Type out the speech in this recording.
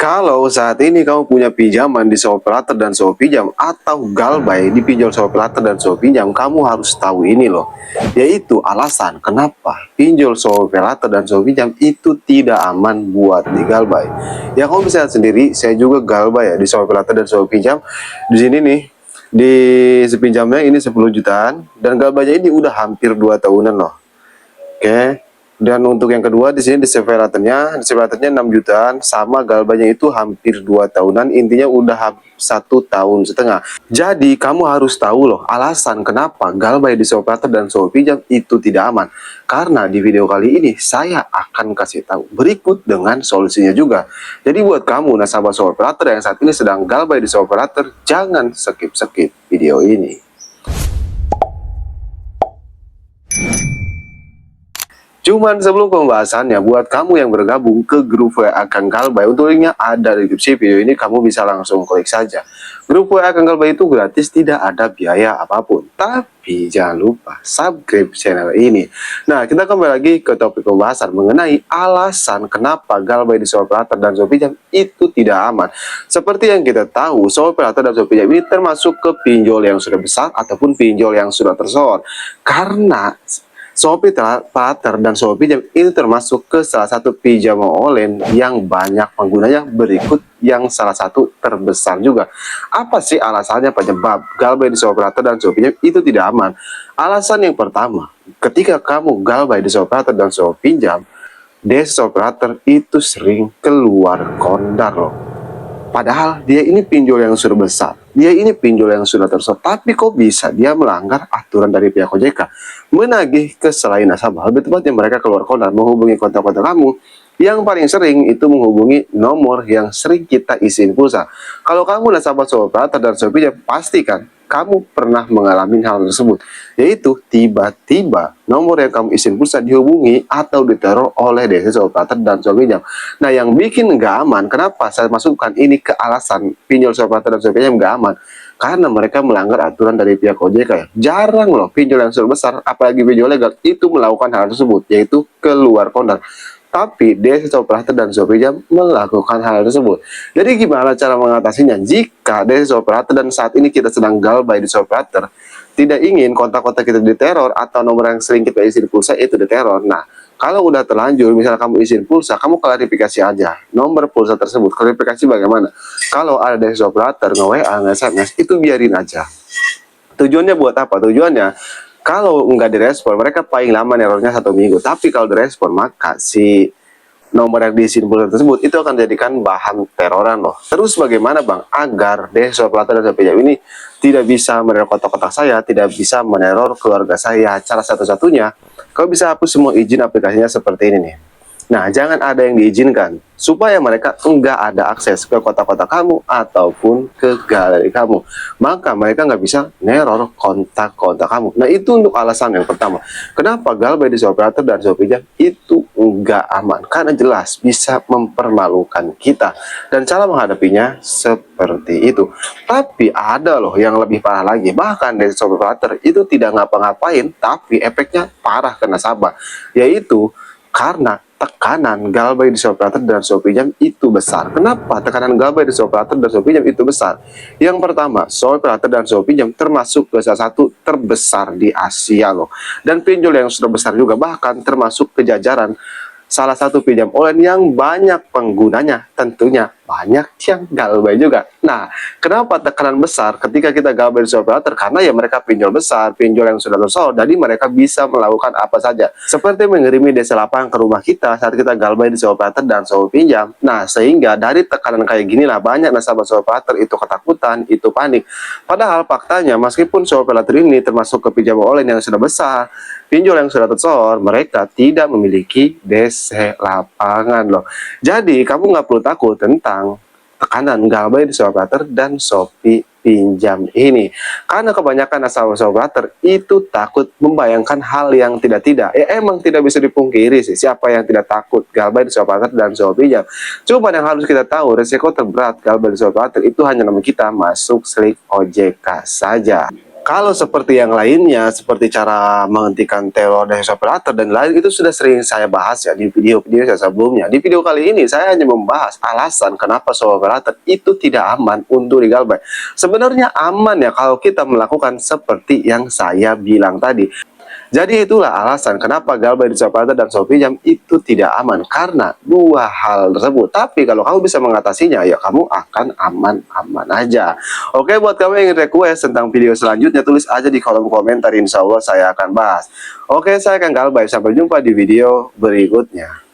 Kalau saat ini kamu punya pinjaman di Sewapelater dan Sewa Pinjam atau Galbay di pinjol Sewapelater dan Sewa Pinjam, kamu harus tahu ini loh, yaitu alasan kenapa pinjol Sewapelater dan Sewa Pinjam itu tidak aman buat di Galbay. Ya kamu bisa lihat sendiri, saya juga Galbay ya di Sewapelater dan Sewa Pinjam. Di sini nih, di sepinjamnya ini 10 jutaan dan Galbaynya ini udah hampir 2 tahunan loh. Oke. Dan untuk yang kedua di sini di Severatornya 6 jutaan, sama Galbanya itu hampir 2 tahunan, intinya udah 1,5 tahun. Jadi kamu harus tahu loh alasan kenapa Galbay di Sewapelater dan Sewa Pinjam itu tidak aman. Karena di video kali ini saya akan kasih tahu berikut dengan solusinya juga. Jadi buat kamu nasabah Sewapelater yang saat ini sedang Galbay di Sewapelater, jangan skip video ini. Cuman sebelum pembahasannya, buat kamu yang bergabung ke grup WA Kang Galbay, untuk linknya ada di deskripsi video ini, kamu bisa langsung klik saja. Grup WA Kang Galbay itu gratis, tidak ada biaya apapun. Tapi jangan lupa subscribe channel ini. Nah, kita kembali lagi ke topik pembahasan mengenai alasan kenapa Galbay di Sewapelater dan Sewa Pinjam itu tidak aman. Seperti yang kita tahu, Sewapelater dan Sewa Pinjam ini termasuk ke pinjol yang sudah besar ataupun pinjol yang sudah tersohor. Karena Sewapelater dan Sewa Pinjam itu termasuk ke salah satu pinjaman online yang banyak penggunanya, berikut yang salah satu terbesar juga. Apa sih alasannya penyebab Galbay di Sewapelater dan Sewa Pinjam itu tidak aman? Alasan yang pertama, ketika kamu Galbay di Sewapelater dan Sewa Pinjam, Desa Sewapelater itu sering keluar kondar loh. Padahal dia ini pinjol yang sudah besar, dia ini pinjol yang sudah tersohor, tapi kok bisa dia melanggar aturan dari pihak OJK, menagih ke selain nasabah. Lebih tepatnya mereka keluar kondar, menghubungi kontak-kontak kamu. Yang paling sering itu menghubungi nomor yang sering kita isiin pulsa. Kalau kamu nasabah Sewapelater dan Sewa Pinjam, pastikan kamu pernah mengalami hal tersebut, yaitu tiba-tiba nomor yang kamu isiin pulsa dihubungi atau diteror oleh Desa Sewapelater dan Sewa Pinjam. Nah, yang bikin nggak aman, kenapa saya masukkan ini ke alasan pinjol Sewapelater dan Sewa Pinjam nggak aman? Karena mereka melanggar aturan dari pihak OJK ya. Jarang loh pinjol yang sudah besar, apalagi pinjol legal, itu melakukan hal tersebut, yaitu keluar kondar. Tapi Desa Sewapelater dan Sewa Pinjam melakukan hal tersebut. Jadi gimana cara mengatasinya? Jika Desa Sewapelater dan saat ini kita sedang Galbay di Sewapelater, tidak ingin kontak-kontak kita diteror atau nomor yang sering kita isi di pulsa itu diteror. Nah, kalau udah terlanjur, misalnya kamu izin pulsa, kamu klarifikasi aja nomor pulsa tersebut. Klarifikasi bagaimana? Kalau ada Desa Sewapelater nge-WA, nge-SMS, itu biarin aja. Tujuannya buat apa? Tujuannya, kalau nggak direspon, mereka paling lama nerornya 1 minggu. Tapi kalau direspon, maka si nomor yang diisiin pulsa tersebut itu akan dijadikan bahan teroran loh. Terus bagaimana bang agar Desa Sewapelater dan Sewa Pinjam ini tidak bisa meneror kotak-kotak saya, tidak bisa meneror keluarga saya? Cara satu-satunya, kau bisa hapus semua izin aplikasinya seperti ini nih. Nah, jangan ada yang diizinkan supaya mereka enggak ada akses ke kotak-kotak kamu ataupun ke galeri kamu. Maka mereka nggak bisa neror kontak-kontak kamu. Nah, itu untuk alasan yang pertama. Kenapa Galbay di Sewapelater dan Sewa Pinjam itu enggak aman? Karena jelas bisa mempermalukan kita. Dan cara menghadapinya seperti itu. Tapi ada loh yang lebih parah lagi. Bahkan dari Sewapelater itu tidak ngapa-ngapain, tapi efeknya parah ke nasabah. Yaitu karena tekanan Galbay di Sewapelater dan Sewa Pinjam itu besar. Kenapa tekanan Galbay di Sewapelater dan Sewa Pinjam itu besar? Yang pertama, Sewapelater dan Sewa Pinjam termasuk ke salah satu terbesar di Asia loh. Dan pinjol yang sudah besar juga, bahkan termasuk ke jajaran salah satu pinjam online yang banyak penggunanya, tentunya banyak yang Galbay juga. Nah, kenapa tekanan besar ketika kita Galbay di Sewapelater? Karena ya mereka pinjol besar, pinjol yang sudah tersohor, jadi mereka bisa melakukan apa saja. Seperti mengirimi desa lapangan ke rumah kita saat kita Galbay di Sewapelater dan Sewa Pinjam. Nah, sehingga dari tekanan kayak ginilah banyak nasabah Sewapelater itu ketakutan, itu panik. Padahal faktanya, meskipun Sewapelater ini termasuk ke pinjaman online yang sudah besar, pinjol yang sudah tersohor, mereka tidak memiliki desa lapangan loh. Jadi kamu nggak perlu takut tentang tekanan Galbay di Sewapelater dan Sewa Pinjam ini, karena kebanyakan nasabah Sewapelater itu takut membayangkan hal yang tidak-tidak. Ya emang tidak bisa dipungkiri sih, siapa yang tidak takut Galbay di Sewapelater dan Sewa Pinjam. Cuma yang harus kita tahu, resiko terberat Galbay di Sewapelater itu hanya nama kita masuk slik OJK saja. Kalau seperti yang lainnya, seperti cara menghentikan teror dari operator dan lain, itu sudah sering saya bahas ya di video-video saya sebelumnya. Di video kali ini saya hanya membahas alasan kenapa operator itu tidak aman untuk di Galbay. Sebenarnya aman ya kalau kita melakukan seperti yang saya bilang tadi. Jadi itulah alasan kenapa Galbay di Operator dan Shopee Jam itu tidak aman, karena dua hal tersebut. Tapi kalau kamu bisa mengatasinya, ya kamu akan aman-aman aja. Oke, buat kamu yang ingin request tentang video selanjutnya, tulis aja di kolom komentar, insya Allah saya akan bahas. Oke, saya Kang Galbay, sampai jumpa di video berikutnya.